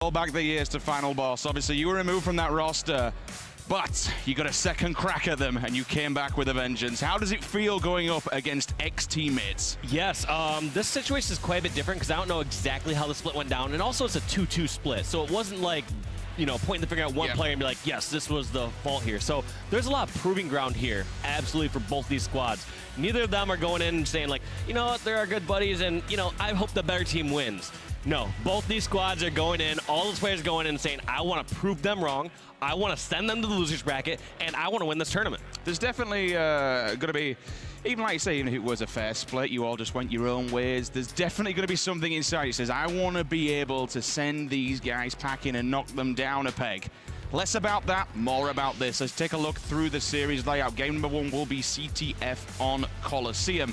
All back the years to Final Boss. Obviously, you were removed from that roster, but you got a second crack at them, and you came back with a vengeance. How does it feel going up against ex-teammates? Yes, this situation is quite a bit different because I don't know exactly how the split went down, and also it's a 2-2 split, so it wasn't like, you know, pointing the finger at one player and be like, yes, this was the fault here. So there's a lot of proving ground here, absolutely, for both these squads. Neither of them are going in and saying like, you know what, they're our good buddies, and, you know, I hope the better team wins. No, both these squads are going in, all those players are going in and saying, I want to prove them wrong, I want to send them to the losers bracket, and I want to win this tournament. There's definitely going to be, even like you say, even if it was a fair split, you all just went your own ways, there's definitely going to be something inside that says, I want to be able to send these guys packing and knock them down a peg. Less about that, more about this. Let's take a look through the series layout. Game number 1 will be CTF on Coliseum.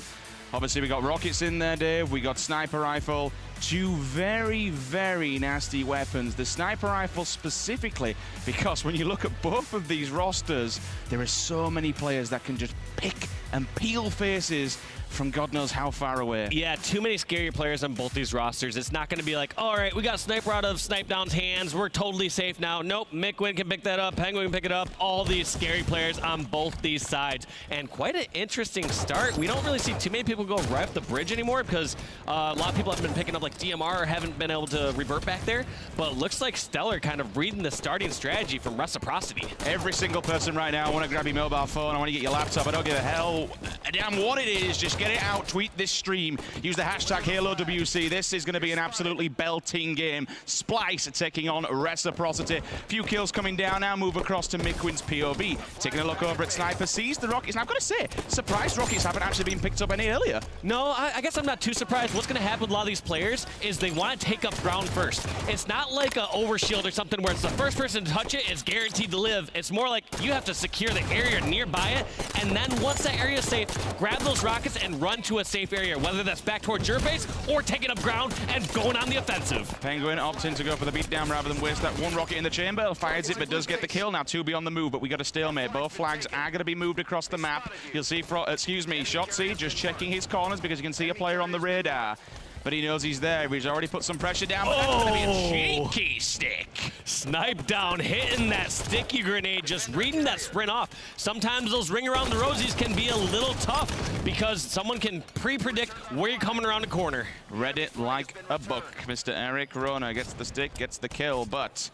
Obviously, we got rockets in there, Dave. We got sniper rifle. Two very, very nasty weapons. The sniper rifle specifically, because when you look at both of these rosters, there are so many players that can just pick and peel faces from God knows how far away. Yeah, too many scary players on both these rosters. It's not going to be like, all right, we got sniper out of Snipe Down's hands. We're totally safe now. Nope, Mickwin can pick that up. Penguin can pick it up. All these scary players on both these sides. And quite an interesting start. We don't really see too many people go right up the bridge anymore because a lot of people have been picking up like DMR or haven't been able to revert back there. But it looks like Stellar kind of reading the starting strategy from Reciprocity. Every single person right now, I want to grab your mobile phone. I want to get your laptop. I don't give a hell damn what it is. Just get it out, tweet this stream, use the hashtag HaloWC. This is going to be an absolutely belting game. SPLYCE taking on Reciprocity. Few kills coming down now, move across to Mickwin's POV. Taking a look over at Sniper, sees the rockets. Now I've got to say, surprised rockets haven't actually been picked up any earlier. No, I guess I'm not too surprised. What's going to happen with a lot of these players is they want to take up ground first. It's not like an overshield or something where it's the first person to touch it is guaranteed to live. It's more like you have to secure the area nearby it, and then once that area is safe, grab those rockets and run to a safe area, whether that's back towards your base or taking up ground and going on the offensive. Penguin opting to go for the beatdown rather than waste that one rocket in the chamber. Fires it, but does get the kill. Now 2B on the move, but we got a stalemate. Both flags are going to be moved across the map. You'll see, Shotzi just checking his corners because you can see a player on the radar. But he knows he's there. He's already put some pressure down, but that's going to be a cheeky stick. Snipe Down, hitting that sticky grenade, just reading that sprint off. Sometimes those ring around the rosies can be a little tough because someone can pre-predict where you're coming around the corner. Read it like a book. Mr. Eric Rona gets the stick, gets the kill, but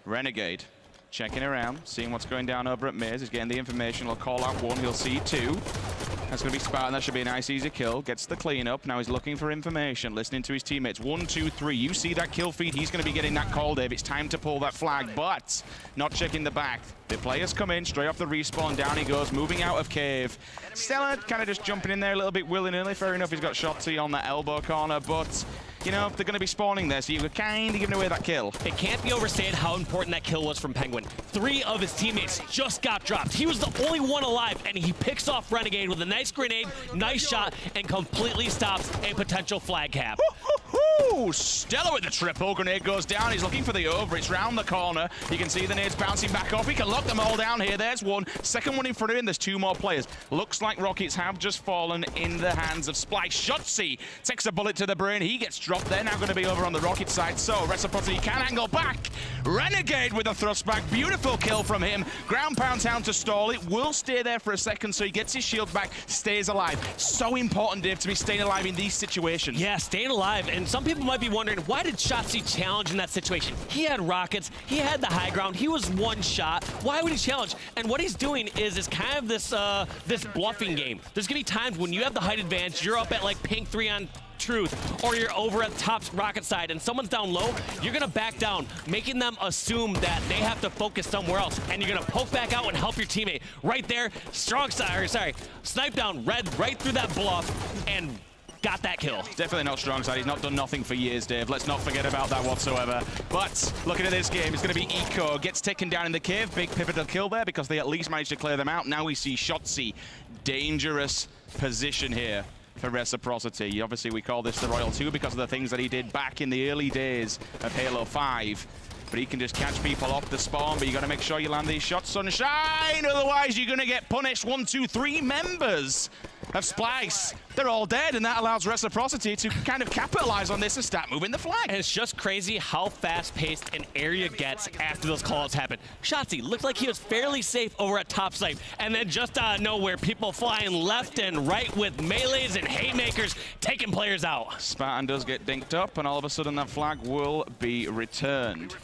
Renegade checking around, seeing what's going down over at Maze. He's getting the information. He'll call out one, he'll see two. That's going to be Spartan. That should be a nice, easy kill. Gets the cleanup. Now he's looking for information, listening to his teammates. 1, 2, 3. You see that kill feed. He's going to be getting that call, Dave. It's time to pull that flag, but not checking the back. The players come in, straight off the respawn. Down he goes, moving out of cave. Stellar kind of just jumping in there a little bit willy-nilly. Fair enough, he's got Shotzi on the elbow corner, but you know, they're going to be spawning there, so you're kind of giving away that kill. It can't be overstated how important that kill was from Penguin. 3 of his teammates just got dropped. He was the only one alive, and he picks off Renegade with a nice grenade, nice shot, and completely stops a potential flag cap. Stellar with the triple. Grenade goes down. He's looking for the over. It's round the corner. You can see the nades bouncing back off. He can lock them all down here. There's one. Second one in front of him. There's 2 more players. Looks like rockets have just fallen in the hands of SPLYCE. Shotzi takes a bullet to the brain. He gets dropped. They're now going to be over on the rocket side. So Reciprocity can angle back. Renegade with a thrust back. Beautiful kill from him. Ground pound down to stall. It will stay there for a second, so he gets his shield back, stays alive. So important, Dave, to be staying alive in these situations. Yeah, staying alive. And some people might be wondering, why did Shotzi challenge in that situation? He had rockets, he had the high ground, he was one shot. Why would he challenge? And what he's doing is kind of this this bluffing game. There's gonna be times when you have the height advantage, you're up at like pink 3 on truth, or you're over at top rocket side and someone's down low, you're gonna back down, making them assume that they have to focus somewhere else, and you're gonna poke back out and help your teammate. Right there, Snipe Down, read right through that bluff, and got that kill. Definitely not strong side. He's not done nothing for years, Dave. Let's not forget about that whatsoever. But looking at this game, it's going to be Eco. Gets taken down in the cave. Big pivotal kill there because they at least managed to clear them out. Now we see Shotzi. Dangerous position here for Reciprocity. Obviously, we call this the Royal 2 because of the things that he did back in the early days of Halo 5. But he can just catch people off the spawn, but you got to make sure you land these shots, Sunshine. Otherwise, you're going to get punished. 1, 2, 3 members of SPLYCE. They're all dead, and that allows RECIPROCITY to kind of capitalize on this and start moving the flag. And it's just crazy how fast-paced an area gets after those calls happen. Shotzzy looked like he was fairly safe over at top site, and then just out of nowhere, people flying left and right with melees and haymakers taking players out. Spartan does get dinked up, and all of a sudden that flag will be returned.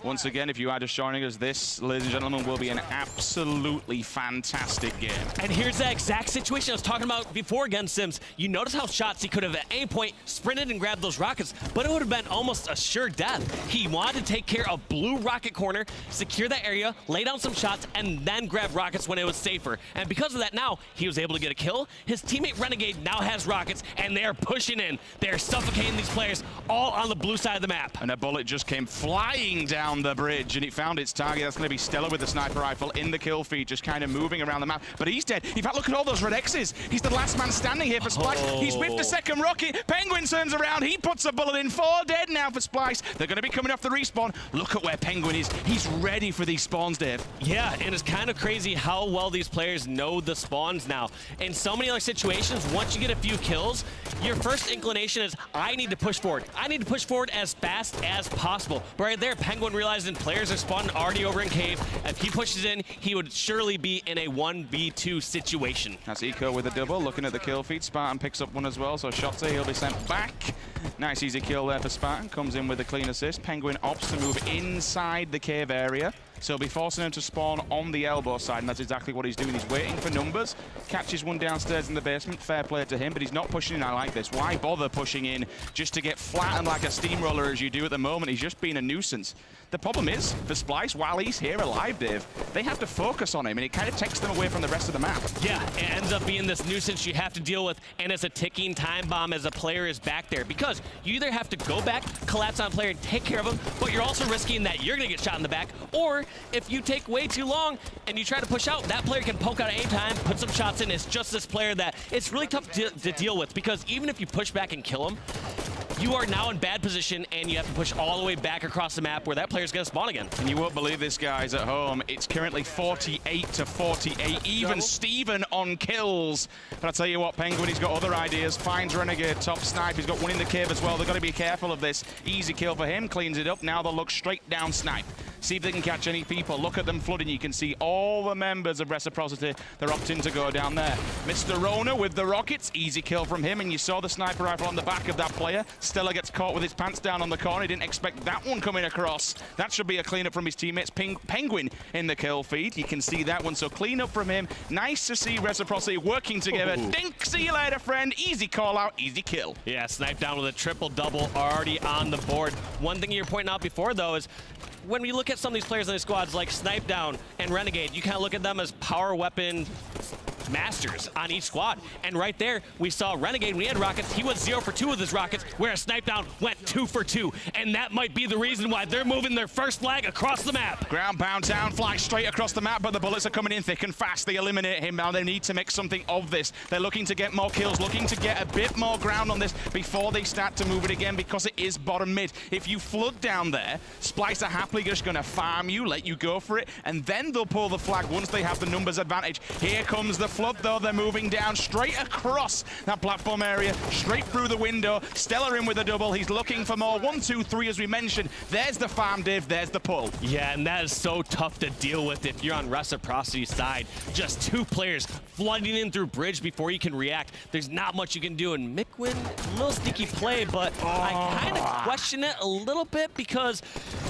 Once again, if you are just joining us, this, ladies and gentlemen, will be an absolutely fantastic game. And here's that exact situation I was talking about before again, Sims. You notice how Shotzzy could have at any point sprinted and grabbed those rockets, but it would have been almost a sure death. He wanted to take care of blue rocket corner, secure that area, lay down some shots, and then grab rockets when it was safer. And because of that now, he was able to get a kill. His teammate Renegade now has rockets, and they're pushing in. They're suffocating these players all on the blue side of the map. And a bullet just came flying down the bridge, and it found its target. That's going to be Stella with the sniper rifle in the kill feed, just kind of moving around the map. But he's dead. In fact, look at all those red X's. He's the last man standing here for SPLYCE. He's with the second rocket. Penguin turns around. He puts a bullet in. 4 dead now for SPLYCE. They're going to be coming off the respawn. Look at where Penguin is. He's ready for these spawns, Dave. Yeah, and it's kind of crazy how well these players know the spawns now. In so many other situations, once you get a few kills, your first inclination is, I need to push forward. I need to push forward as fast as possible. But right there, Penguin realizing players are spawning already over in cave. If he pushes in, he would surely be in a 1v2 situation. That's Eco with a double, looking at the kill feed. Spartan picks up one as well, so Shotzzy, he'll be sent back. Nice easy kill there for Spartan. Comes in with a clean assist. Penguin opts to move inside the cave area. So he'll be forcing him to spawn on the elbow side, and that's exactly what he's doing. He's waiting for numbers, catches one downstairs in the basement, fair play to him, but he's not pushing in. I like this. Why bother pushing in just to get flattened like a steamroller as you do at the moment? He's just being a nuisance. The problem is, for SPLYCE, while he's here alive, Dave, they have to focus on him, and it kind of takes them away from the rest of the map. Yeah, it ends up being this nuisance you have to deal with, and it's a ticking time bomb as a player is back there, because you either have to go back, collapse on a player, and take care of him, but you're also risking that you're going to get shot in the back, or if you take way too long and you try to push out, that player can poke out at any time, put some shots in. It's just this player that it's really tough to deal with, because even if you push back and kill him, you are now in bad position, and you have to push all the way back across the map where that player's going to spawn again. And you won't believe this, guys, at home. It's currently 48-48. Even Steven on kills. But I'll tell you what, Penguin, he's got other ideas. Finds Renegade, top snipe. He's got one in the cave as well. They've got to be careful of this. Easy kill for him. Cleans it up. Now they'll look straight down snipe. See if they can catch any people. Look at them flooding. You can see all the members of RECIPROCITY. They're opting to go down there. Mr. Rona with the rockets. Easy kill from him. And you saw the sniper rifle on the back of that player. Stella gets caught with his pants down on the corner. He didn't expect that one coming across. That should be a cleanup from his teammates. Penguin in the kill feed. You can see that one. So clean up from him. Nice to see RECIPROCITY working together. Dink, see you later, friend. Easy call out, easy kill. Yeah, snipe down with a triple-double already on the board. One thing you're pointing out before, though, is when we look at some of these players in the squads like Snipe Down and Renegade, you kind of look at them as power weapon masters on each squad. And right there, we saw Renegade, when he had rockets, he went 0 for 2 with his rockets, whereas Snipe Down went 2 for 2. And that might be the reason why they're moving their first flag across the map. Ground pound down, flag straight across the map, but the bullets are coming in thick and fast. They eliminate him now. They need to make something of this. They're looking to get more kills, looking to get a bit more ground on this before they start to move it again, because it is bottom mid. If you flood down there, SPLYCE are happily just going to farm you, let you go for it, and then they'll pull the flag once they have the numbers advantage. Here comes the flood, though. They're moving down straight across that platform area, straight through the window. Stella in with a double. He's looking for more. 1, 2, 3, as we mentioned. There's the farm, Dave. There's the pull. Yeah, and that is so tough to deal with if you're on RECIPROCITY's side. Just 2 players flooding in through bridge before you can react. There's not much you can do. And Mikwin, a little sneaky play, but I kind of question it a little bit, because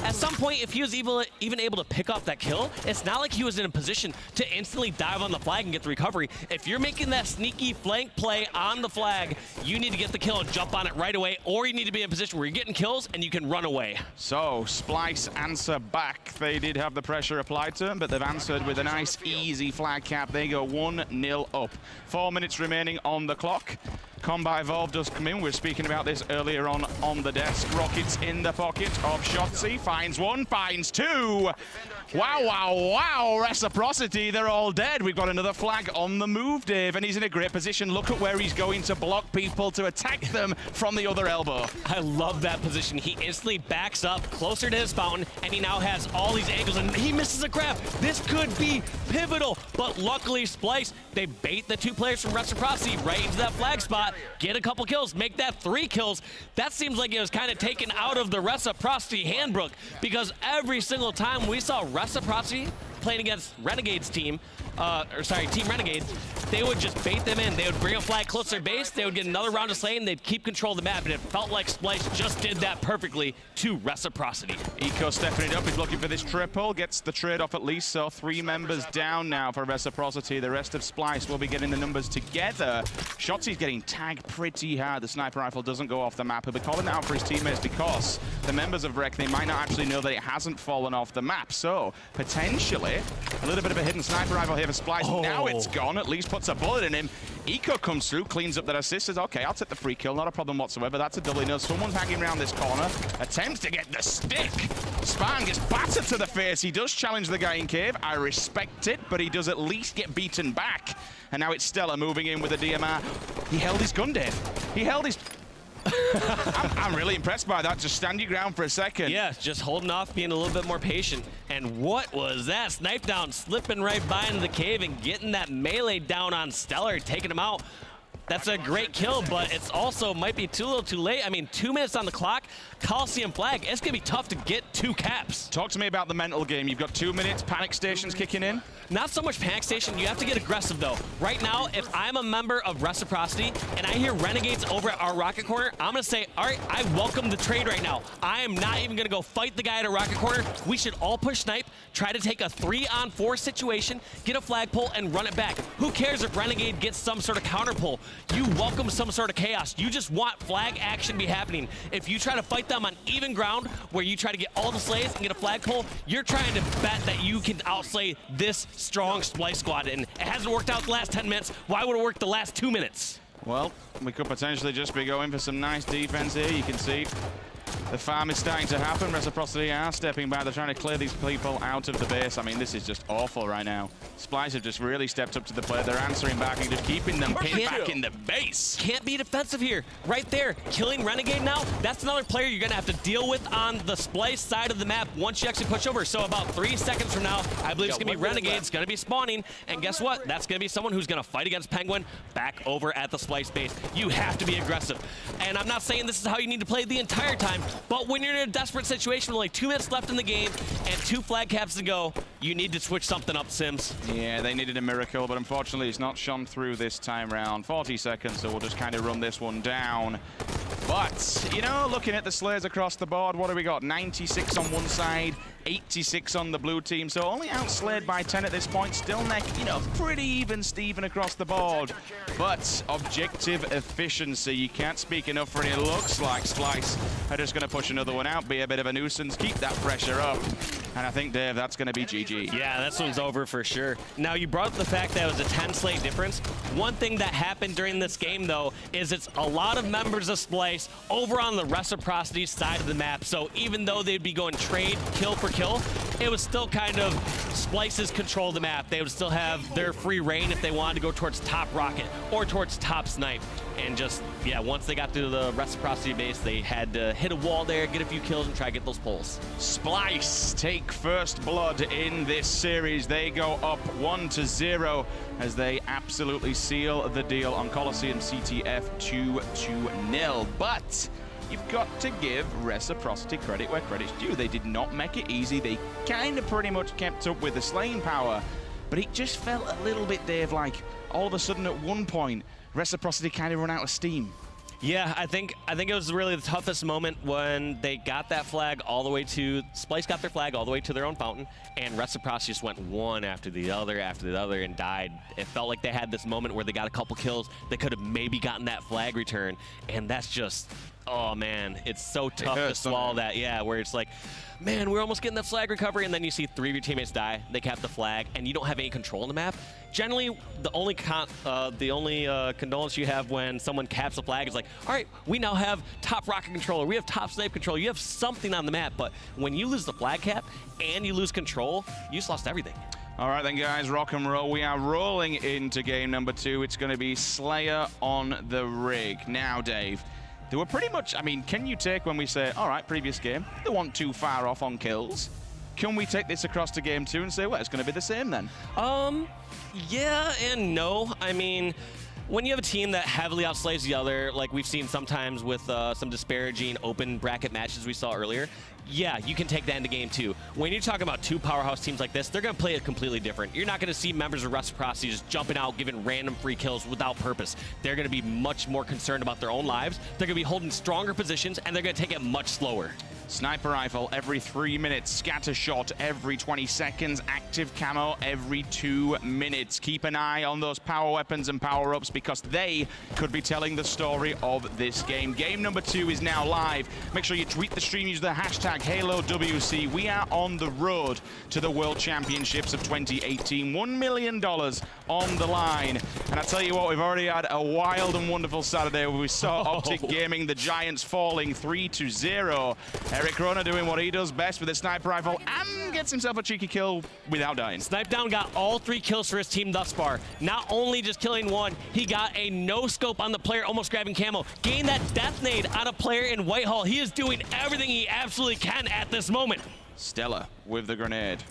at some point, if he was even able to pick up that kill, it's not like he was in a position to instantly dive on the flag and get the recovery. If you're making that sneaky flank play on the flag, you need to get the kill and jump on it right away, or you need to be in a position where you're getting kills and you can run away. So, SPLYCE answer back. They did have the pressure applied to them, but they've answered with a nice, easy flag cap. They go 1-0 up. 4 minutes remaining on the clock. Combat Evolve does come in. We were speaking about this earlier on the desk. Rockets in the pocket of Shotzi. Finds one, finds two. Wow, wow, wow. Reciprocity, they're all dead. We've got another flag on the move, Dave, and he's in a great position. Look at where he's going to block people, to attack them from the other elbow. I love that position. He instantly backs up closer to his fountain, and he now has all these angles, and he misses a grab. This could be pivotal, but luckily SPLYCE, they bait the 2 players from Reciprocity right into that flag spot, get a couple kills, make that 3 kills. That seems like it was kind of taken out of the Reciprocity handbook, because every single time we saw Reciprocity playing against Renegade's team, Team Renegade, they would just bait them in. They would bring a flag close to their base, they would get another round of slaying, they'd keep control of the map, and it felt like SPLYCE just did that perfectly to Reciprocity. Eco stepping it up, he's looking for this triple, gets the trade off at least, so 3 members down now for Reciprocity. The rest of SPLYCE will be getting the numbers together. Shotzi's getting tagged pretty hard. The sniper rifle doesn't go off the map. He'll be calling it out for his teammates because the members of Rec, they might not actually know that it hasn't fallen off the map. So, potentially, a little bit of a hidden sniper rifle here for SPLYCE. Oh. Now it's gone, at least puts a bullet in him. Eco comes through, cleans up that assist, says, okay, I'll take the free kill, not a problem whatsoever. That's a double nose. Someone's hanging around this corner, attempts to get the stick. Span gets battered to the face. He does challenge the guy in cave. I respect it, but he does at least get beaten back. And now it's Stella moving in with a DMR. He held his gun, Dave. He held his... I'm really impressed by that. Just stand your ground for a second. Yeah, just holding off, being a little bit more patient. And what was that? Snipe down, slipping right by into the cave and getting that melee down on Stellar, taking him out. That's a great kill, but it's also might be too little too late. I mean, 2 minutes on the clock, Coliseum flag, it's gonna be tough to get 2 caps. Talk to me about the mental game. You've got 2 minutes, panic stations kicking in. Not so much panic station, you have to get aggressive though. Right now, if I'm a member of Reciprocity and I hear Renegades over at our rocket corner, I'm gonna say, all right, I welcome the trade right now. I am not even gonna go fight the guy at a rocket corner. We should all push snipe, try to take a 3-on-4 situation, get a flagpole and run it back. Who cares if Renegade gets some sort of counter pull? You welcome some sort of chaos. You just want flag action to be happening. If you try to fight them on even ground, where you try to get all the slays and get a flagpole, you're trying to bet that you can outslay this strong SPLYCE squad, and it hasn't worked out the last 10 minutes. Why would it work the last 2 minutes? Well, we could potentially just be going for some nice defense here. You can see the farm is starting to happen. Reciprocity are stepping back. They're trying to clear these people out of the base. I mean, this is just awful right now. SPLYCE have just really stepped up to the plate. They're answering back and just keeping them pinned back in the base. Can't be defensive here. Right there, killing Renegade now, that's another player you're going to have to deal with on the SPLYCE side of the map once you actually push over. So about 3 seconds from now, I believe it's going to be Renegade. It's going to be spawning. And guess what? That's going to be someone who's going to fight against Penguin back over at the SPLYCE base. You have to be aggressive. And I'm not saying this is how you need to play the entire time, but when you're in a desperate situation with only 2 minutes left in the game and 2 flag caps to go, you need to switch something up, Sims. Yeah, they needed a miracle, but unfortunately it's not shone through this time round. 40 seconds, so we'll just kind of run this one down. But, you know, looking at the slays across the board, what do we got? 96 on one side, 86 on the blue team, so only outslayed by 10 at this point. Still neck, you know, pretty even Steven across the board. But objective efficiency, you can't speak enough for it. It looks like SPLYCE are just going to push another one out, be a bit of a nuisance, keep that pressure up. And I think, Dave, that's going to be GG. Yeah, this one's over for sure. Now, you brought up the fact that it was a 10 slate difference. One thing that happened during this game, though, is it's a lot of members of SPLYCE over on the Reciprocity side of the map. So even though they'd be going trade, kill for kill, it was still kind of SPLYCE's control of the map. They would still have their free reign if they wanted to go towards top rocket or towards top snipe. And just, yeah, once they got to the Reciprocity base, they had to hit a wall there, get a few kills, and try to get those pulls. SPLYCE take first blood in this series. They go up 1-0 as they absolutely seal the deal on Coliseum CTF 2-0. But you've got to give Reciprocity credit where credit's due. They did not make it easy. They kind of pretty much kept up with the slaying power. But it just felt a little bit, Dave, like all of a sudden at one point, Reciprocity kind of run out of steam. Yeah, I think it was really the toughest moment when they got that flag all the way to, SPLYCE got their flag all the way to their own fountain, and Reciprocity just went one after the other and died. It felt like they had this moment where they got a couple kills. They could have maybe gotten that flag return, and that's just oh man, it's so tough to swallow that. Yeah, where it's like, man, we're almost getting that flag recovery, and then you see 3 of your teammates die, they cap the flag, and you don't have any control on the map. Generally, the only condolence you have when someone caps the flag is like, all right, we now have top rocket controller, we have top snipe controller, you have something on the map, but when you lose the flag cap and you lose control, you just lost everything. All right then, guys, rock and roll. We are rolling into game number 2. It's going to be Slayer on the rig. Now, Dave, they were pretty much, I mean, can you take when we say, all right, previous game, they weren't too far off on kills. Can we take this across to game 2 and say, well, it's going to be the same then? Yeah and no. I mean, when you have a team that heavily outslays the other, like we've seen sometimes with some disparaging open bracket matches we saw earlier, yeah, you can take that into game 2. When you're talking about 2 powerhouse teams like this, they're going to play it completely different. You're not going to see members of RECIPROCITY just jumping out, giving random free kills without purpose. They're going to be much more concerned about their own lives. They're going to be holding stronger positions, and they're going to take it much slower. Sniper rifle every 3 minutes, scatter shot every 20 seconds, active camo every 2 minutes. Keep an eye on those power weapons and power-ups because they could be telling the story of this game. Game number 2 is now live. Make sure you tweet the stream, use the hashtag HaloWC. We are on the road to the World Championships of 2018. $1 million on the line. And I tell you what, we've already had a wild and wonderful Saturday where we saw Optic Gaming, the Giants, falling 3-0. Eric Rona doing what he does best with a sniper rifle and gets himself a cheeky kill without dying. Snipe Down got all 3 kills for his team thus far. Not only just killing 1, he got a no-scope on the player, almost grabbing camo. Gained that death nade on a player in Whitehall. He is doing everything he absolutely can at this moment. Stella with the grenade.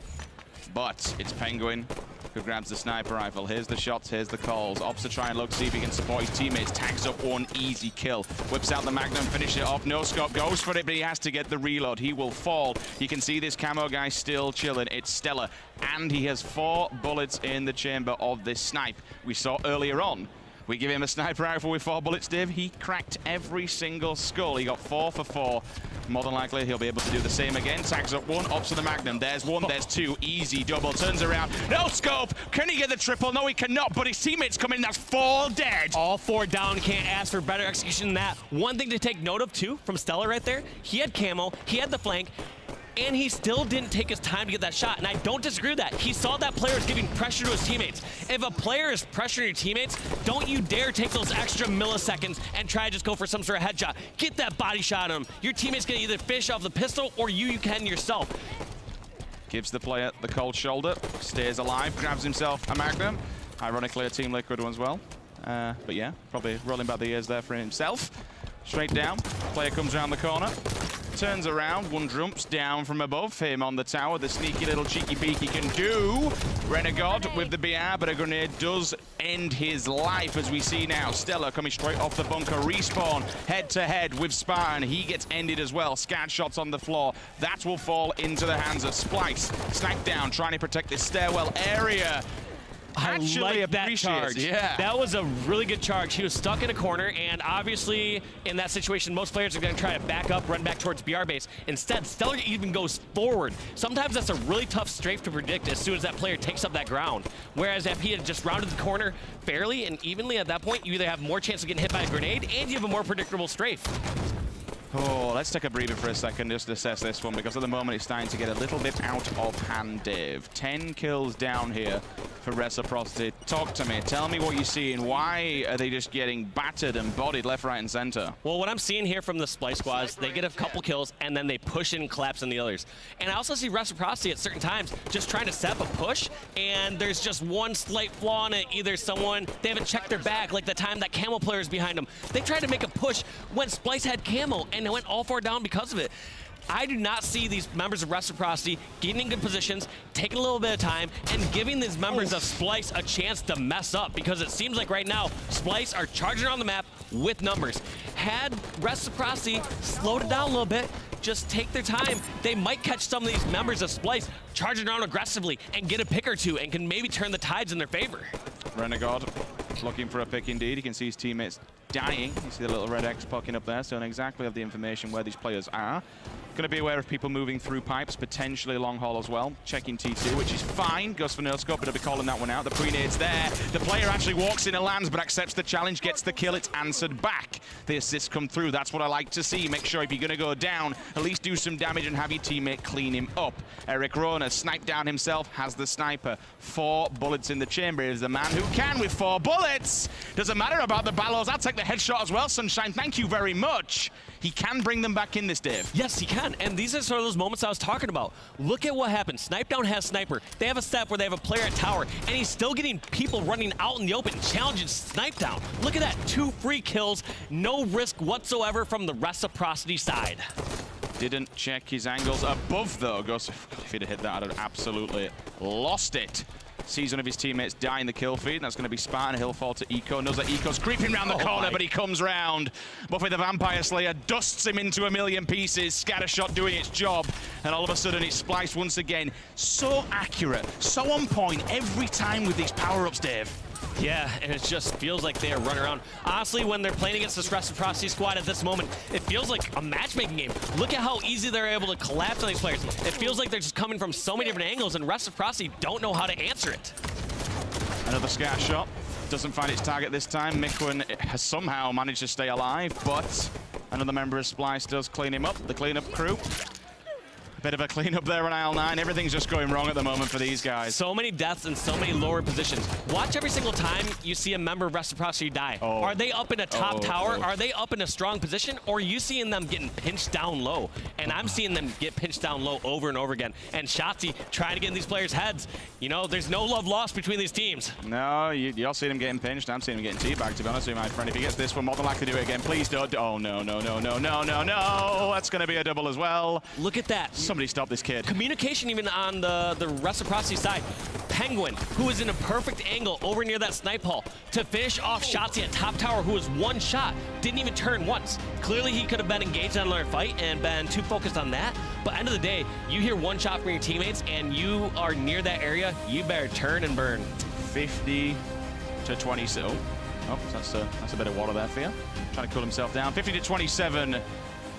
But it's Penguin who grabs the sniper rifle. Here's the shots, here's the calls. Ops to try and look, see if he can support his teammates. Tags up 1 easy kill. Whips out the Magnum, finish it off. No scope, goes for it, but he has to get the reload. He will fall. You can see this camo guy still chilling. It's Stella, and he has 4 bullets in the chamber of this snipe. We saw earlier on. We give him a sniper rifle with 4 bullets, Dave. He cracked every single skull. He got 4 for 4. More than likely, he'll be able to do the same again. Tags up 1, ops to the Magnum. There's 1, there's 2. Easy double, turns around. No scope! Can he get the triple? No, he cannot, but his teammates come in. That's 4 dead. All 4 down, can't ask for better execution than that. One thing to take note of, too, from Stella right there, he had camo, he had the flank, and he still didn't take his time to get that shot. And I don't disagree with that. He saw that player was giving pressure to his teammates. If a player is pressuring your teammates, don't you dare take those extra milliseconds and try to just go for some sort of headshot. Get that body shot on him. Your teammate's gonna either finish off the pistol or you can yourself. Gives the player the cold shoulder, stays alive, grabs himself a Magnum. Ironically, a Team Liquid one as well. But yeah, probably rolling back the ears there for himself. Straight down, player comes around the corner. Turns around, 1 jumps down from above him on the tower. The sneaky little cheeky peek he can do. Renegade with the BR, but a grenade does end his life as we see now. Stella coming straight off the bunker, respawn head to head with Spartan. He gets ended as well. Scat shots on the floor. That will fall into the hands of Splyce. Snipe down, trying to protect this stairwell area. I like that charge. Yeah. That was a really good charge. He was stuck in a corner, and obviously in that situation, most players are going to try to back up, run back towards BR base. Instead, Stellar even goes forward. Sometimes that's a really tough strafe to predict as soon as that player takes up that ground. Whereas if he had just rounded the corner fairly and evenly at that point, you either have more chance of getting hit by a grenade and you have a more predictable strafe. Oh, let's take a breather for a second just to assess this one, because at the moment it's starting to get a little bit out of hand, Dave. 10 kills down here for RECIPROCITY. Talk to me. Tell me what you see, and why are they just getting battered and bodied left, right, and center? Well, what I'm seeing here from the SPLYCE squads, they get a couple kills, and then they push and collapse on the others. And I also see RECIPROCITY at certain times just trying to set up a push, and there's just one slight flaw in it. Either someone, they haven't checked their back, like the time that camo player is behind them. They tried to make a push when SPLYCE had camo, and they went all 4 down because of it. I do not see these members of RECIPROCITY getting in good positions, taking a little bit of time, and giving these members of SPLYCE a chance to mess up, because it seems like right now, SPLYCE are charging around the map with numbers. Had RECIPROCITY slowed it down a little bit, just take their time, they might catch some of these members of SPLYCE charging around aggressively and get a pick or 2 and can maybe turn the tides in their favor. Renegade looking for a pick indeed. He can see his teammates dying. You see the little red X poking up there, so don't exactly have the information where these players are. Going to be aware of people moving through pipes, potentially long haul as well. Checking T2, which is fine. Goes for no scope, but he'll be calling that one out. The pre-nade's there. The player actually walks in and lands, but accepts the challenge, gets the kill. It's answered back. The assists come through. That's what I like to see. Make sure if you're going to go down, at least do some damage and have your teammate clean him up. Eric Rona sniped down himself, has the sniper. 4 bullets in the chamber. Is the man who can with 4 bullets. Doesn't matter about the ballos. I'll take the headshot as well, Sunshine. Thank you very much. He can bring them back in this, Dave. Yes, he can. And these are sort of those moments I was talking about. Look at what happened. Snipe Down has Sniper. They have a step where they have a player at tower, and he's still getting people running out in the open, challenging Snipe Down. Look at that. 2 free kills, no risk whatsoever from the Reciprocity side. Didn't check his angles above, though. Goes, if he'd have hit that, I'd have absolutely lost it. Sees one of his teammates die in the kill feed. That's going to be Spartan. He'll fall to Eco. Knows that Eco's creeping around the corner, but he comes round. Buffy the Vampire Slayer dusts him into a million pieces. Scattershot doing its job. And all of a sudden, it's Splyce once again. So accurate, so on point every time with these power-ups, Dave. Yeah, and it just feels like they are running around. Honestly, when they're playing against this Reciprocity squad at this moment, it feels like a matchmaking game. Look at how easy they're able to collapse on these players. It feels like they're just coming from so many different angles, and Reciprocity don't know how to answer it. Another scatter shot. Doesn't find its target this time. Mikwin has somehow managed to stay alive, but another member of Splyce does clean him up. The cleanup crew. Bit of a cleanup there on aisle 9. Everything's just going wrong at the moment for these guys. So many deaths and so many lower positions. Watch every single time you see a member of Reciprocity die. Are they up in a top tower? Are they up in a strong position? Or are you seeing them getting pinched down low? And I'm seeing them get pinched down low over and over again. And Shotzzy trying to get in these players' heads. You know, there's no love lost between these teams. No, you're seeing him getting pinched. I'm seeing him getting teabagged, to be honest with you, my friend. If he gets this one, more than likely to do it again. Please don't. Oh, no, no, no, no, no, no, no. That's going to be a double as well. Look at that. Somebody stop this kid. Communication even on the Reciprocity side. Penguin, who is in a perfect angle over near that snipe hall to finish off Shotzzy at top tower, who was 1 shot, didn't even turn once. Clearly he could have been engaged on another fight and been too focused on that. But end of the day, you hear 1 shot from your teammates and you are near that area, you better turn and burn. 50 to 20. Oh, that's a bit of water there for you. Trying to cool himself down. 50 to 27.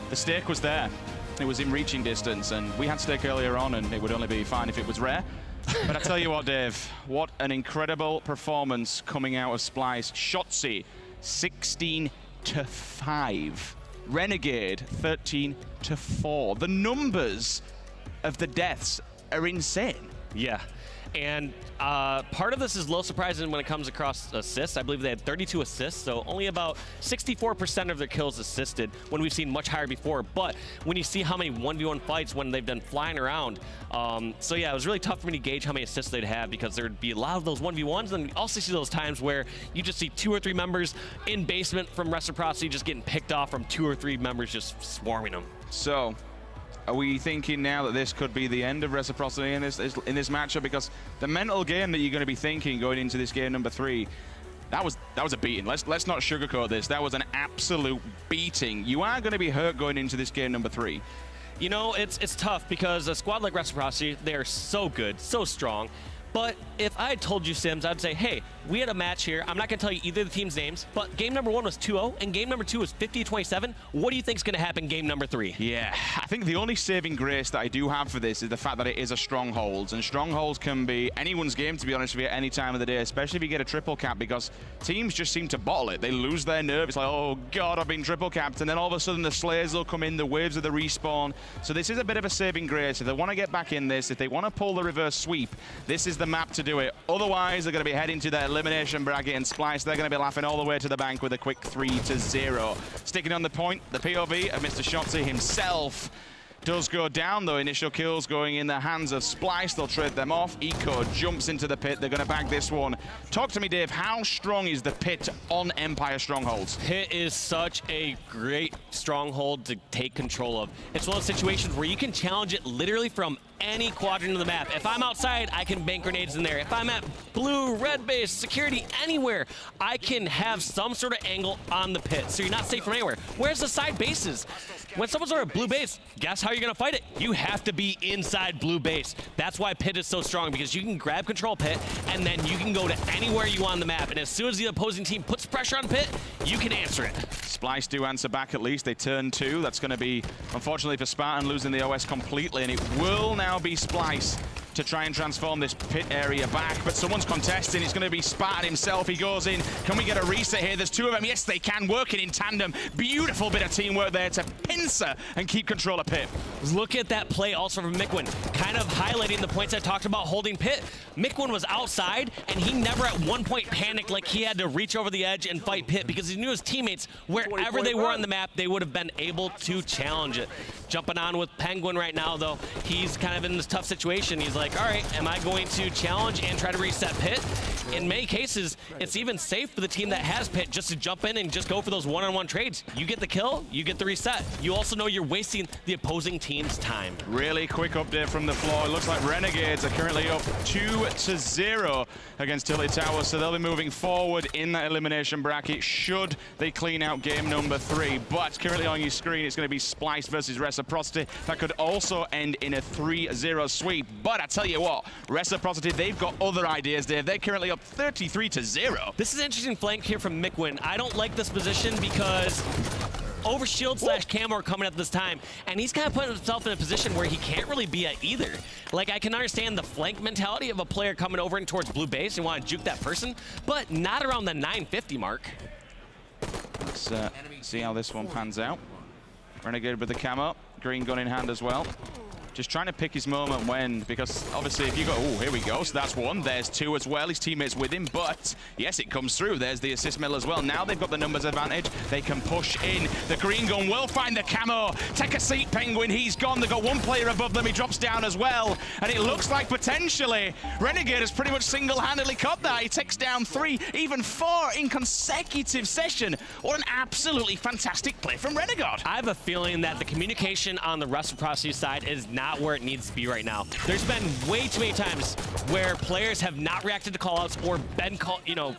The stake was there. It was in reaching distance, and we had stake earlier on, and it would only be fine if it was rare. But I tell you what, Dave, what an incredible performance coming out of Splyce. Shotzzy, 16 to 5. Renegade, 13 to 4. The numbers of the deaths are insane. Yeah. And part of this is low surprising when it comes across assists. I believe they had 32 assists, so only about 64% of their kills assisted when we've seen much higher before. But when you see how many 1v1 fights when they've been flying around, so yeah, it was really tough for me to gauge how many assists they'd have because there'd be a lot of those 1v1s, and you also see those times where you just see 2 or 3 members in basement from Reciprocity just getting picked off from 2 or 3 members just swarming them. So, are we thinking now that this could be the end of Reciprocity in this matchup? Because the mental game that you're going to be thinking going into this game number 3, that was a beating. Let's not sugarcoat this. That was an absolute beating. You are going to be hurt going into this game number 3. You know, it's tough because a squad like Reciprocity, they are so good, so strong. But if I had told you, Sims, I'd say, hey, we had a match here. I'm not going to tell you either of the team's names, but game number 1 was 2-0, and game number 2 was 50-27. What do you think is going to happen game number 3? Yeah, I think the only saving grace that I do have for this is the fact that it is a strongholds, and strongholds can be anyone's game, to be honest with you, at any time of the day, especially if you get a triple cap, because teams just seem to bottle it. They lose their nerve. It's like, oh, God, I've been triple capped, and then all of a sudden the Slayers will come in, the waves of the respawn. So this is a bit of a saving grace. If they want to get back in this, if they want to pull the reverse sweep, this is the map to do it. Otherwise, they're going to be heading to their elimination bracket, and Splyce, they're going to be laughing all the way to the bank with a quick 3-0. Sticking on the point, the POV of Mr. Shotzzy himself does go down, though. Initial kills going in the hands of Splyce. They'll trade them off. Eco jumps into the pit. They're going to bag this one. Talk to me, Dave. How strong is the pit on Empire Strongholds? Pit is such a great stronghold to take control of. It's one of those situations where you can challenge it literally from any quadrant of the map. If I'm outside, I can bank grenades in there. If I'm at blue, red base, security, anywhere, I can have some sort of angle on the pit, so you're not safe from anywhere. Where's the side bases? when someone's over at blue base, guess how you're going to fight it? You have to be inside blue base. That's why pit is so strong, because you can grab control pit, and then you can go to anywhere you want on the map. And as soon as the opposing team puts pressure on pit, you can answer it. SPLYCE do answer back at least. They turn 2. That's going to be, unfortunately for Spartan, losing the OS completely. And it will now be SPLYCE to try and transform this pit area back, but someone's contesting. It's going to be Spartan himself. He goes in. Can we get a reset here? There's 2 of them. Yes, they can, working in tandem. Beautiful bit of teamwork there to pincer and keep control of pit. Look at that play also from Mikwin, kind of highlighting the points I talked about holding pit. Mikwin was outside, and he never at one point panicked like he had to reach over the edge and fight pit, because he knew his teammates, wherever they were on the map, they would have been able to challenge it. Jumping on with Penguin right now, though, he's kind of in this tough situation. He's like, all right, am I going to challenge and try to reset pit? In many cases, it's even safe for the team that has pit just to jump in and just go for those one-on-one trades. You get the kill, you get the reset. You also know you're wasting the opposing team's time. Really quick update from the floor. It looks like Renegades are currently up 2-0 against Tilly Towers, so they'll be moving forward in that elimination bracket should they clean out game number 3. But currently on your screen, it's going to be SPLYCE versus RECIPROCITY. That could also end in a 3-0 sweep. But I tell you what, RECIPROCITY, they've got other ideas, Dave. They're currently up 33-0. This is an interesting flank here from Mikwin. I don't like this position because over shield / camo are coming at this time, and he's kind of putting himself in a position where he can't really be at either. Like, I can understand the flank mentality of a player coming over and towards blue base and want to juke that person, but not around the 950 mark. Let's see how this one pans out. Renegade with the camo, green gun in hand as well. Just trying to pick his moment when, because obviously if you go, oh, here we go, so that's 1, there's 2 as well, his teammates with him, but yes, it comes through. There's the assist middle as well. Now they've got the numbers advantage. They can push in. The green gun will find the camo. Take a seat, Penguin. He's gone. They've got 1 player above them. He drops down as well, and it looks like potentially Renegade has pretty much single-handedly caught that. He takes down 3, even 4 in consecutive session. What an absolutely fantastic play from Renegade. I have a feeling that the communication on the RECIPROCITY side is not where it needs to be right now. There's been way too many times where players have not reacted to callouts or been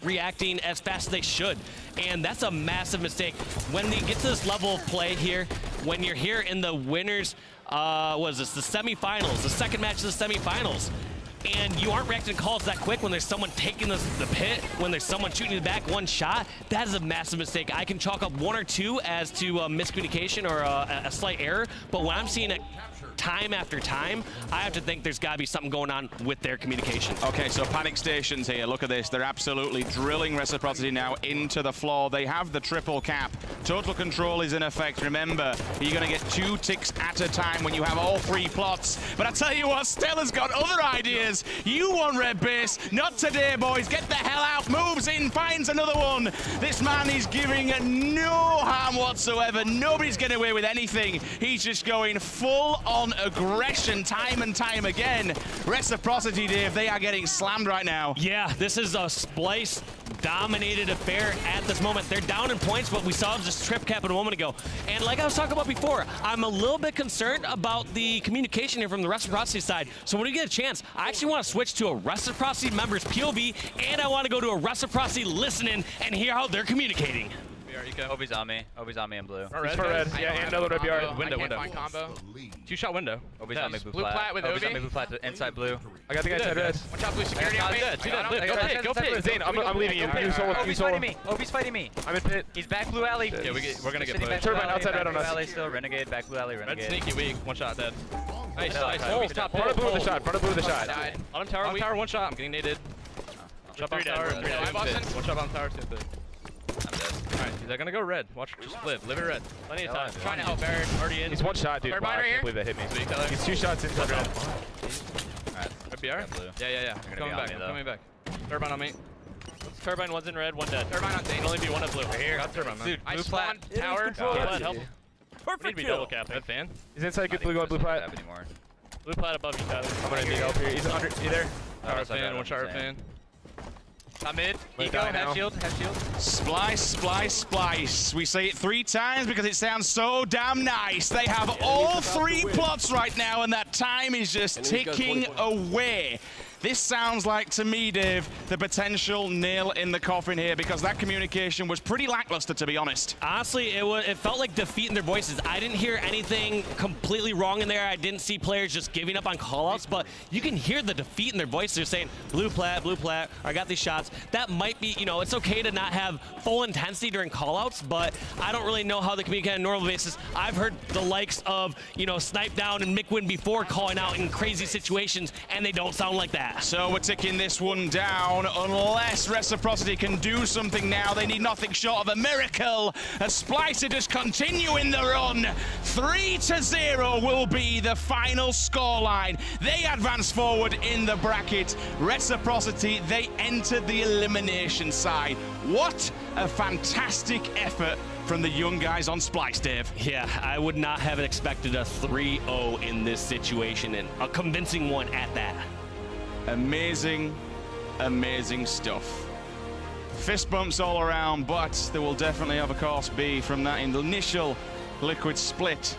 reacting as fast as they should, and that's a massive mistake. When they get to this level of play here, when you're here in the winners, what is this, the semifinals, the second match of the semifinals, and you aren't reacting to calls that quick when there's someone taking the pit, when there's someone shooting you back 1 shot, that is a massive mistake. I can chalk up 1 or 2 as to miscommunication or a slight error, but when I'm seeing it time after time, I have to think there's got to be something going on with their communication. Okay, so panic stations here. Look at this. They're absolutely drilling RECIPROCITY now into the floor. They have the triple cap. Total control is in effect. Remember, you're going to get 2 ticks at a time when you have all 3 plots. But I tell you what, Stella's got other ideas. You want red base. Not today, boys. Get the hell out. Moves in, finds another one. This man is giving no harm whatsoever. Nobody's getting away with anything. He's just going full on aggression time and time again. RECIPROCITY, Dave, they are getting slammed right now. Yeah, this is a SPLYCE dominated affair at this moment. They're down in points, but we saw just trip cap a moment ago. And like I was talking about before, I'm a little bit concerned about the communication here from the RECIPROCITY side. So when we get a chance, I actually want to switch to a RECIPROCITY member's POV, and I want to go to a RECIPROCITY listening and hear how they're communicating. Obi's on me. Obi's on me in blue. He's for red. Yeah, and another red BR. Window. Combo. 2-shot window. Obi's on me blue plat. With Obi's Obi. on me blue plat to inside blue. I got the guy inside red. Watch out, blue security on me. Go pit. Zane, I'm leaving you. Obi's fighting me. Obi's fighting me. I'm in pit. He's back blue alley. Yeah, we're gonna get pushed. Turbine outside red on us. Blue alley still. Renegade back blue alley. Red Renegade. sneaky weak. 1 shot dead. Nice. Oh, Top Front of blue with the shot. Front of blue with the shot. On him tower. On tower. 1 shot. I'm getting naded. Jump on tower. 1 shot on tower. 2 bit. I'm dead. Alright, they're gonna go red. Watch, just live it red. Plenty of time. Trying to help Eric. Already in. He's 1 shot, dude. Wow, I can't believe that hit me. He's 2 shots inside red. Alright. BR? Yeah. Coming back. I'm coming back. Turbine on me. Turbine, 1's in red, 1 dead. Turbine on Zane. Only be 1 at blue. Right here. Got Turbine, man. Dude, I blue plat. tower. Plat, help. Perfect. Need to be double capping. Red fan. He's inside good blue going blue plat. Anymore. Blue plat above you, Tyler. I'm gonna need help here. He's under. You there? Tower fan. 1 shot fan. Top mid. Wait, Eco, die now. have shield, have shield. Splice, splice, splice. We say it 3 times because it sounds so damn nice. They have all 3 plots right now, and that time is just ticking away. This sounds like, to me, Dave, the potential nail in the coffin here, because that communication was pretty lackluster, to be honest. Honestly, it felt like defeat in their voices. I didn't hear anything completely wrong in there. I didn't see players just giving up on callouts, but you can hear the defeat in their voices. They're saying, blue plat, I got these shots. That might be, it's okay to not have full intensity during callouts, but I don't really know how they communicate on a normal basis. I've heard the likes of, Snipe Down and Mickwin before calling out in crazy situations, and they don't sound like that. So we're ticking this one down. Unless Reciprocity can do something now, they need nothing short of a miracle. As SPLYCE are just continuing the run. 3-0 will be the final scoreline. They advance forward in the bracket. Reciprocity, they entered the elimination side. What a fantastic effort from the young guys on SPLYCE, Dave. Yeah, I would not have expected a 3-0 in this situation, and a convincing one at that. Amazing, amazing stuff. Fist bumps all around, but there will definitely, of course, be from that initial liquid split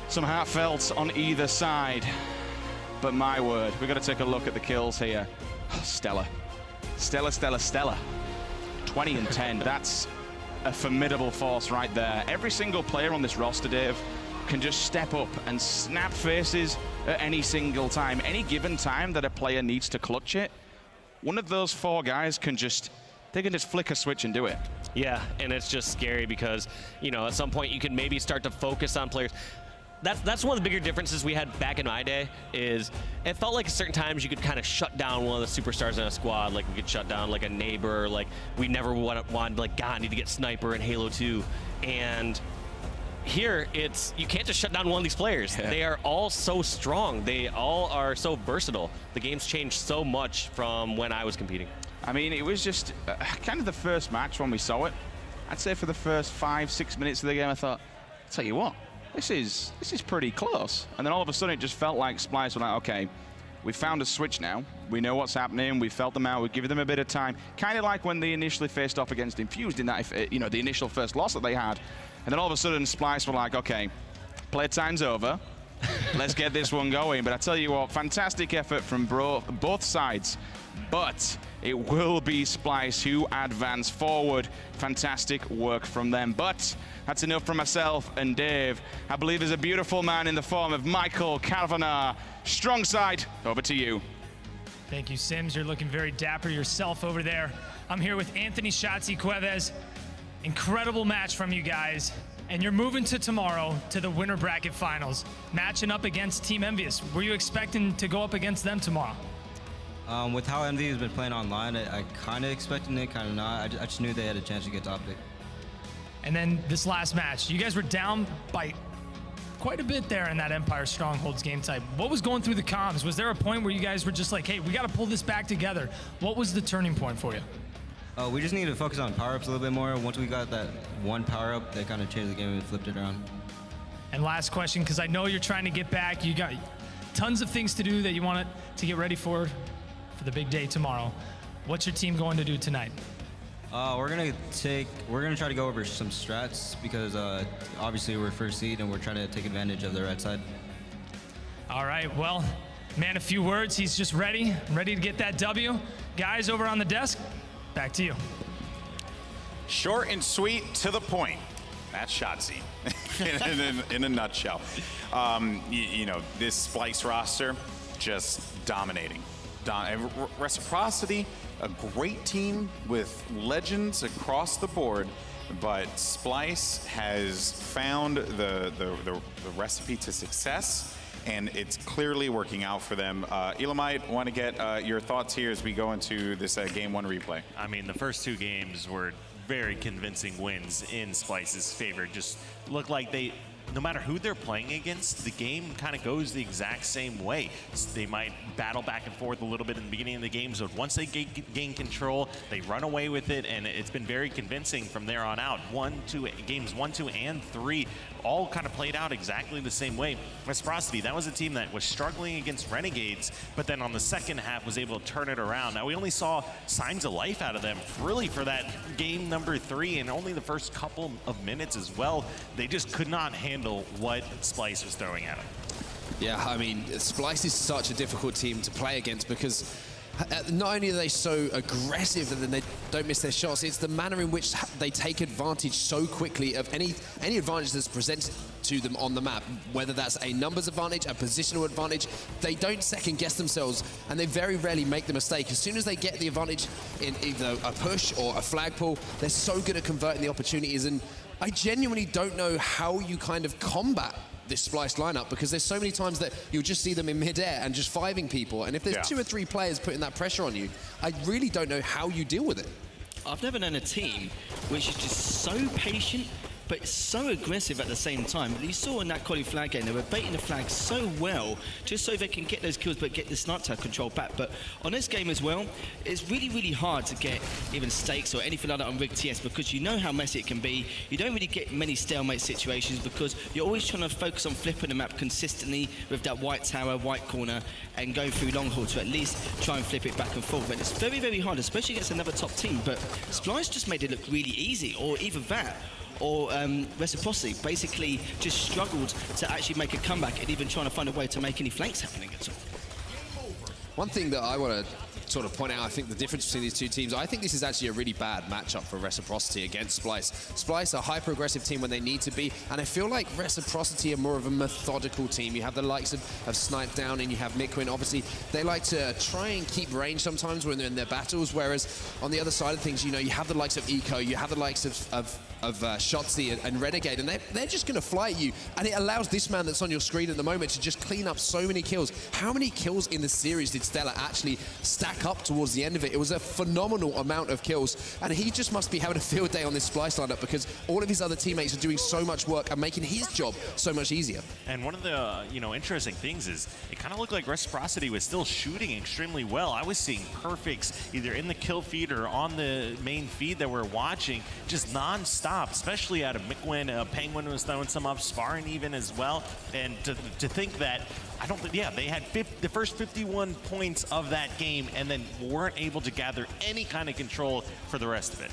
some heartfelt on either side. But my word, we've got to take a look at the kills here. Stellar. Stellar. 20 and 10. That's a formidable force right there. Every single player on this roster, Dave, can just step up and snap faces at any single time. Any given time that a player needs to clutch it, one of those 4 guys can just flick a switch and do it. Yeah, and it's just scary because, at some point you can maybe start to focus on players. That's one of the bigger differences we had back in my day, is it felt like at certain times you could kind of shut down one of the superstars in a squad. Like we could shut down like a neighbor, like we never wanted like, God, I need to get Sniper in Halo 2. And here, you can't just shut down one of these players. Yeah. They are all so strong. They all are so versatile. The game's changed so much from when I was competing. I mean, it was just kind of the first match when we saw it. I'd say for the first 5-6 minutes of the game, I thought, I'll tell you what, this is pretty close. And then all of a sudden, it just felt like SPLYCE were like, okay, we've found a switch now. We know what's happening. We felt them out. We've given them a bit of time. Kind of like when they initially faced off against Infused in that, the initial first loss that they had. And then all of a sudden, SPLYCE were like, okay, playtime's over. Let's get this one going. But I tell you what, fantastic effort from both sides. But it will be SPLYCE who advance forward. Fantastic work from them. But that's enough from myself and Dave. I believe there's a beautiful man in the form of Michael Kavanagh. Strong side, over to you. Thank you, Sims. You're looking very dapper yourself over there. I'm here with Anthony Shotzi Cuevas. Incredible match from you guys. And you're moving to tomorrow to the winner bracket finals, matching up against Team Envious. Were you expecting to go up against them tomorrow? With how Envy has been playing online, I kind of expected it, kind of not. I just knew they had a chance to get top pick. And then this last match, you guys were down by quite a bit there in that Empire Strongholds game type. What was going through the comms? Was there a point where you guys were just like, hey, we got to pull this back together? What was the turning point for you? We just needed to focus on power-ups a little bit more. Once we got that one power-up, they kind of changed the game and flipped it around. And last question, because I know you're trying to get back. You got tons of things to do that you want to get ready for the big day tomorrow. What's your team going to do tonight? We're gonna try to go over some strats because obviously we're first seed and we're trying to take advantage of the red side. All right, well, man, a few words. He's just ready to get that W. Guys over on the desk, back to you. Short and sweet, to the point. That's Shotzi in a nutshell. This SPLYCE roster, just dominating. Reciprocity, a great team with legends across the board, but SPLYCE has found the recipe to success, and it's clearly working out for them. Elamite, want to get your thoughts here as we go into this Game 1 replay. I mean, the first 2 games were very convincing wins in SPLYCE's favor. Just looked like they no matter who they're playing against, the game kind of goes the exact same way. They might battle back and forth a little bit in the beginning of the games, but once they gain control, they run away with it, and it's been very convincing from there on out. Games 1, 2, and 3 all kind of played out exactly the same way. RECIPROCITY, that was a team that was struggling against Renegades, but then on the second half was able to turn it around. Now, we only saw signs of life out of them really for that game number 3, and only the first couple of minutes as well. They just could not handle what SPLYCE was throwing at them. Yeah, I mean, SPLYCE is such a difficult team to play against because not only are they so aggressive and then they don't miss their shots, it's the manner in which they take advantage so quickly of any advantage that's presented to them on the map, whether that's a numbers advantage, a positional advantage. They don't second guess themselves, and they very rarely make the mistake. As soon as they get the advantage in either a push or a flagpole, they're so good at converting the opportunities, and I genuinely don't know how you kind of combat this SPLYCE lineup, because there's so many times that you'll just see them in midair and just 5ing people, and if there's 2 or 3 players putting that pressure on you, I really don't know how you deal with it. I've never known a team which is just so patient but so aggressive at the same time. You saw in that quali flag game, they were baiting the flag so well, just so they can get those kills but get the sniper tag control back. But on this game as well, it's really, really hard to get even stakes or anything like that on RECIPROCITY, because you know how messy it can be. You don't really get many stalemate situations because you're always trying to focus on flipping the map consistently with that white tower, white corner, and going through long haul to at least try and flip it back and forth. And it's very, very hard, especially against another top team. But SPLYCE just made it look really easy, or either that, or RECIPROCITY basically just struggled to actually make a comeback and even trying to find a way to make any flanks happening at all. One thing that I want to sort of point out, I think the difference between these two teams, I think this is actually a really bad matchup for RECIPROCITY against SPLYCE. SPLYCE are a hyper-aggressive team when they need to be, and I feel like RECIPROCITY are more of a methodical team. You have the likes of Snipe Down and you have Miquin. Obviously, they like to try and keep range sometimes when they're in their battles, whereas on the other side of things, you know, you have the likes of Eco, you have the likes of Shotzi and Renegade, and they're just going to fly at you, and it allows this man that's on your screen at the moment to just clean up so many kills. How many kills in the series did Stellar actually stack up towards the end of it? It was a phenomenal amount of kills, and he just must be having a field day on this SPLYCE lineup because all of his other teammates are doing so much work and making his job so much easier. And one of the interesting things is it kind of looked like RECIPROCITY was still shooting extremely well. I was seeing perfects either in the kill feed or on the main feed that we're watching, just non-stop, especially out of Miquin. Penguin was throwing some up, Sparring even as well. And to think that, I don't think, they had the first 51 points of that game and then weren't able to gather any kind of control for the rest of it.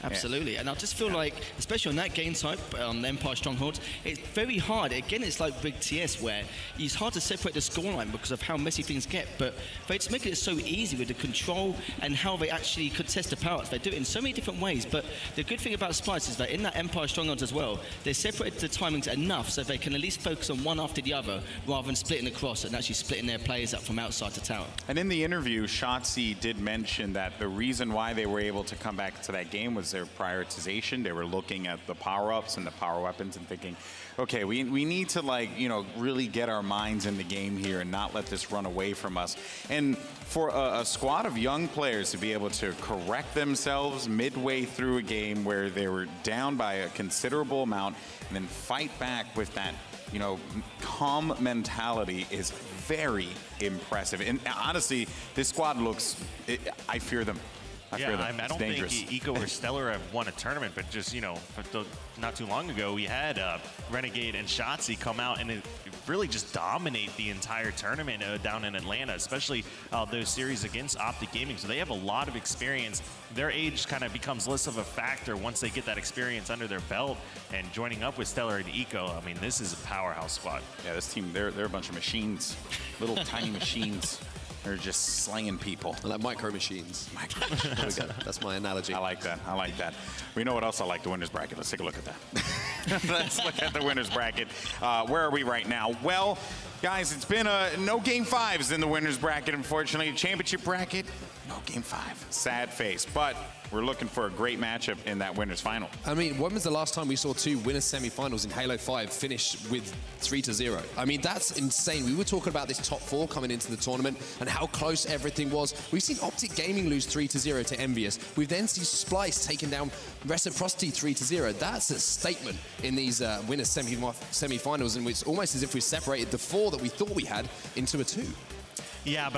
Absolutely, and I just feel like, especially on that game type, on Empire Strongholds, it's very hard. Again, it's like Big TS, where it's hard to separate the scoreline because of how messy things get, but they just make it so easy with the control and how they actually contest the power-ups. They do it in so many different ways, but the good thing about SPLYCE is that in that Empire Strongholds as well, they separate the timings enough so they can at least focus on one after the other, rather than splitting across and actually splitting their players up from outside to tower. And in the interview, Shotzi did mention that the reason why they were able to come back to that game was their prioritization. They were looking at the power-ups and the power weapons and thinking, okay, we need to, like, really get our minds in the game here and not let this run away from us. And for a squad of young players to be able to correct themselves midway through a game where they were down by a considerable amount and then fight back with that, calm mentality is very impressive. And honestly, this squad looks, I fear them. I don't think Eco or Stellar have won a tournament, but just, not too long ago, we had Renegade and Shotzi come out and really just dominate the entire tournament down in Atlanta, especially those series against Optic Gaming. So they have a lot of experience. Their age kind of becomes less of a factor once they get that experience under their belt, and joining up with Stellar and Eco, I mean, this is a powerhouse squad. Yeah, this team, they're a bunch of machines, little tiny machines. They're just slanging people. Like micro machines. There we go. That's my analogy. I like that. I like that. We know what else I like, the winner's bracket. Let's take a look at that. Let's look at the winner's bracket. Where are we right now? Well, Guys, it's been no game fives in the winners bracket, unfortunately. Championship bracket, no game five. Sad face, but we're looking for a great matchup in that winners final. I mean, when was the last time we saw two winners semifinals in Halo 5 finish with 3-0? I mean, that's insane. We were talking about this top 4 coming into the tournament and how close everything was. We've seen Optic Gaming lose 3-0 to Envious. We've then seen SPLYCE taking down RECIPROCITY 3-0. That's a statement in these winners semifinals, and it's almost as if we separated the 4 that we thought we had into a 2. Yeah, but